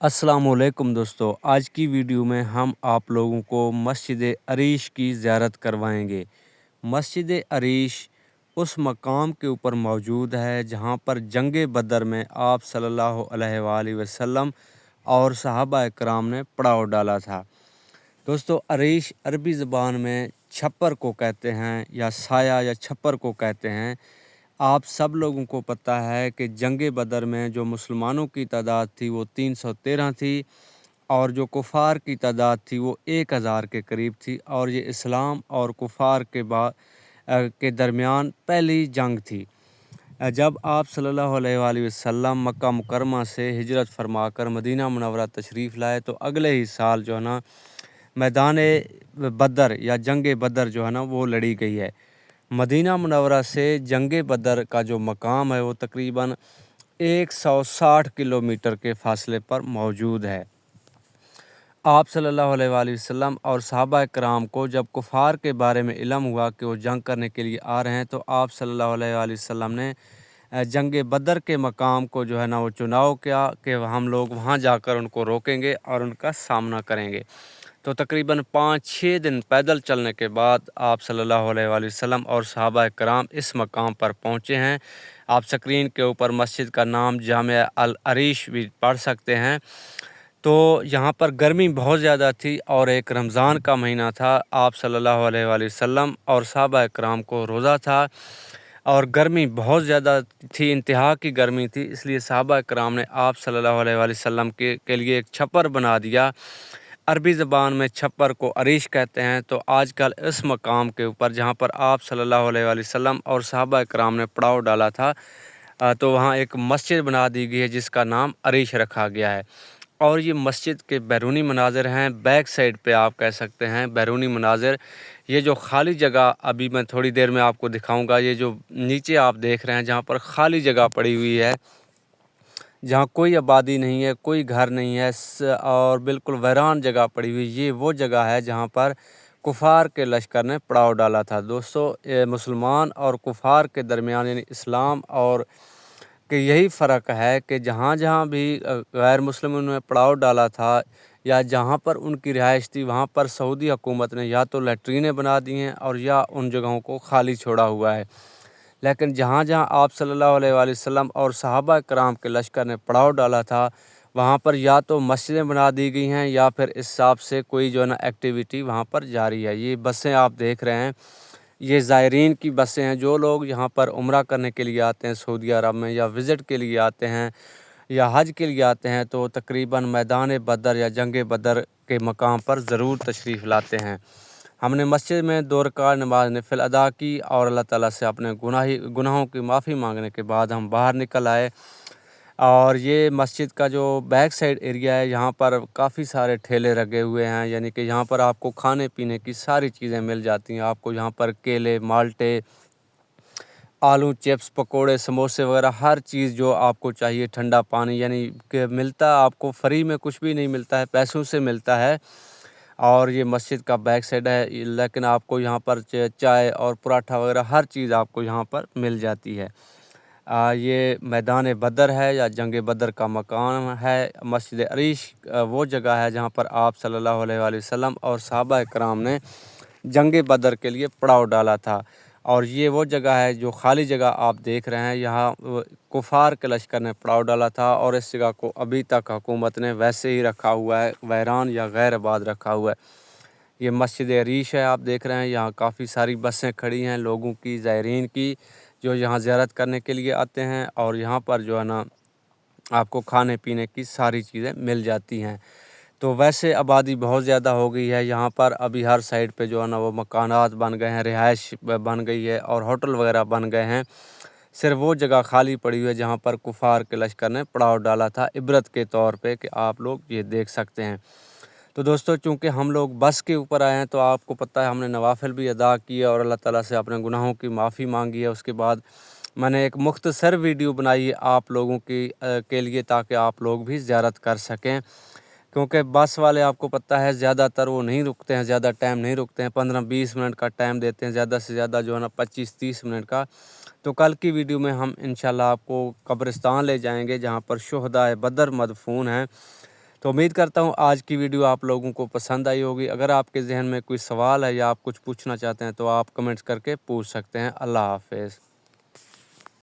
अस्सलाम वालेकुम दोस्तों। आज की वीडियो में हम आप लोगों को मस्जिद अरीश की ज़ियारत करवाएंगे। मस्जिद अरीश उस मकाम के ऊपर मौजूद है जहाँ पर जंग बदर में आप सल्लल्लाहु अलैहि वसल्लम और सहाबा इकराम ने पड़ाव डाला था। दोस्तों, अरीश अरबी ज़बान में छप्पर को कहते हैं या साया या छप्पर को कहते हैं। आप सब लोगों को पता है कि जंग बदर में जो मुसलमानों की तादाद थी वो 313 थी और जो कुफ़ार की तादाद थी वो 1000 के करीब थी, और ये इस्लाम और कुफ़ार के दरमियान पहली जंग थी। जब आप सल्लल्लाहु अलैहि वसल्लम मक्का मुकरमा से हिजरत फरमाकर मदीना मुनव्वरा तशरीफ़ लाए तो अगले ही साल जो है ना मैदान बदर या जंग बदर जो है ना वो लड़ी गई है। मदीना मुनव्वरा से जंग बदर का जो मकाम है वो तकरीबन 160 किलोमीटर के फासले पर मौजूद है। आप सल्लल्लाहु अलैहि वसल्लम और सहाबा कराम को जब कुफ़ार के बारे में इल्म हुआ कि वो जंग करने के लिए आ रहे हैं तो आप सल्लल्लाहु अलैहि वसल्लम ने जंग बदर के मकाम को जो है ना वो चुनाव किया कि हम लोग वहाँ जाकर उनको रोकेंगे और उनका सामना करेंगे। तो तकरीबन 5-6 दिन पैदल चलने के बाद आप सल्लल्लाहु अलैहि वसल्लम और सहाबा कराम इस मकाम पर पहुँचे हैं। आप स्क्रीन के ऊपर मस्जिद का नाम जामिया अल अरीश भी पढ़ सकते हैं। तो यहाँ पर गर्मी बहुत ज़्यादा थी और एक रमज़ान का महीना था। आप सल्लल्लाहु अलैहि वसल्लम और सहाबा कराम को रोज़ा था और गर्मी बहुत ज़्यादा थी, इंतहा की गर्मी थी, इसलिए सहाबा कराम ने आप सल्लल्लाहु अलैहि वसल्लम के लिए एक छप्पर बना दिया। अरबी ज़बान में छप्पर को अरीश कहते हैं। तो आजकल इस मकाम के ऊपर जहाँ पर आप सल्लल्लाहु अलैहि वसल्लम और सहाबा कराम ने पड़ाव डाला था तो वहाँ एक मस्जिद बना दी गई है जिसका नाम अरीश रखा गया है। और ये मस्जिद के बैरूनी मनाज़िर हैं, बैक साइड पे आप कह सकते हैं बैरूनी मनाज़िर। ये जो खाली जगह अभी मैं थोड़ी देर में आपको दिखाऊंगा, ये जो नीचे आप देख रहे हैं जहाँ पर खाली जगह पड़ी हुई है, जहाँ कोई आबादी नहीं है, कोई घर नहीं है और बिल्कुल वीरान जगह पड़ी हुई, ये वो जगह है जहाँ पर कुफ़ार के लश्कर ने पड़ाव डाला था। दोस्तों, ये मुसलमान और कुफ़ार के दरमियान यानी इस्लाम और कि यही फ़र्क है कि जहाँ जहाँ भी गैर मुस्लिमों ने पड़ाव डाला था या जहाँ पर उनकी रिहाइश थी वहाँ पर सऊदी हुकूमत ने या तो लैट्रीनें बना दी हैं और या उन जगहों को खाली छोड़ा हुआ है। लेकिन जहाँ जहाँ आप सल्लल्लाहु अलैहि वसल्लम और सहाबा कराम के लश्कर ने पड़ाव डाला था वहाँ पर या तो मस्जिदें बना दी गई हैं या फिर इस हिसाब से कोई जो है ना एक्टिविटी वहाँ पर जारी है। ये बसें आप देख रहे हैं, ये ज़ायरीन की बसें हैं। जो लोग यहाँ पर उम्रा करने के लिए आते हैं सऊदी अरब में या विज़िट के लिए आते हैं या हज के लिए आते हैं तो तकरीबन मैदान बदर या जंग बदर के मकाम पर ज़रूर तशरीफ़ लाते हैं। हमने मस्जिद में 2 रकात नमाज नफिल अदा की और अल्लाह ताला से अपने गुनाहों की माफ़ी मांगने के बाद हम बाहर निकल आए। और ये मस्जिद का जो बैक साइड एरिया है यहाँ पर काफ़ी सारे ठेले लगे हुए हैं, यानी कि यहाँ पर आपको खाने पीने की सारी चीज़ें मिल जाती हैं। आपको यहाँ पर केले, माल्टे, आलू चिप्स, पकोड़े, समोसे वगैरह हर चीज़ जो आपको चाहिए, ठंडा पानी यानी कि मिलता है। आपको फ्री में कुछ भी नहीं मिलता है, पैसों से मिलता है। और ये मस्जिद का बैक साइड है, लेकिन आपको यहाँ पर चाय और पराठा वगैरह हर चीज़ आपको यहाँ पर मिल जाती है। ये मैदान बदर है या जंग बदर का मकाम है। मस्जिद अरीश वो जगह है जहाँ पर आप सल्लल्लाहु अलैहि वसल्लम और सहाबा कराम ने जंग बदर के लिए पड़ाव डाला था। और ये वो जगह है जो खाली जगह आप देख रहे हैं, यहाँ कुफ़ार के लश्कर ने पड़ाव डाला था और इस जगह को अभी तक हुकूमत ने वैसे ही रखा हुआ है, वीरान या गैर आबाद रखा हुआ है। ये मस्जिद अरीश है, आप देख रहे हैं। यहाँ काफ़ी सारी बसें खड़ी हैं लोगों की, ज़ायरीन की, जो यहाँ ज़ियारत करने के लिए आते हैं। और यहाँ पर जो है ना आपको खाने पीने की सारी चीज़ें मिल जाती हैं। तो वैसे आबादी बहुत ज़्यादा हो गई है यहाँ पर, अभी हर साइड पे जो है ना वो मकानात बन गए हैं, रिहाइश बन गई है और होटल वगैरह बन गए हैं। सिर्फ वो जगह खाली पड़ी हुई है जहाँ पर कुफ़ार के लश्कर ने पड़ाव डाला था, इबरत के तौर पे कि आप लोग ये देख सकते हैं। तो दोस्तों, चूँकि हम लोग बस के ऊपर आए हैं तो आपको पता है हमने नवाफ़िल भी अदा किए और अल्लाह ताला से अपने गुनाहों की माफ़ी मांगी है। उसके बाद मैंने एक मुख्तसर वीडियो बनाई है आप लोगों के लिए, ताकि आप लोग भी ज़ियारत कर सकें। क्योंकि बस वाले आपको पता है ज़्यादातर वो नहीं रुकते हैं, ज़्यादा टाइम नहीं रुकते हैं, 15-20 मिनट का टाइम देते हैं, ज़्यादा से ज़्यादा जो है ना 25-30 मिनट का। तो कल की वीडियो में हम इंशाल्लाह आपको कब्रिस्तान ले जाएंगे जहाँ पर शुहदाए बदर मदफून हैं। تو امید کرتا ہوں آج کی ویڈیو آپ لوگوں کو پسند آئی ہوگی۔ اگر آپ کے ذہن میں کوئی سوال ہے یا آپ کچھ پوچھنا چاہتے ہیں تو آپ کمنٹس کر کے پوچھ سکتے ہیں۔ اللہ حافظ۔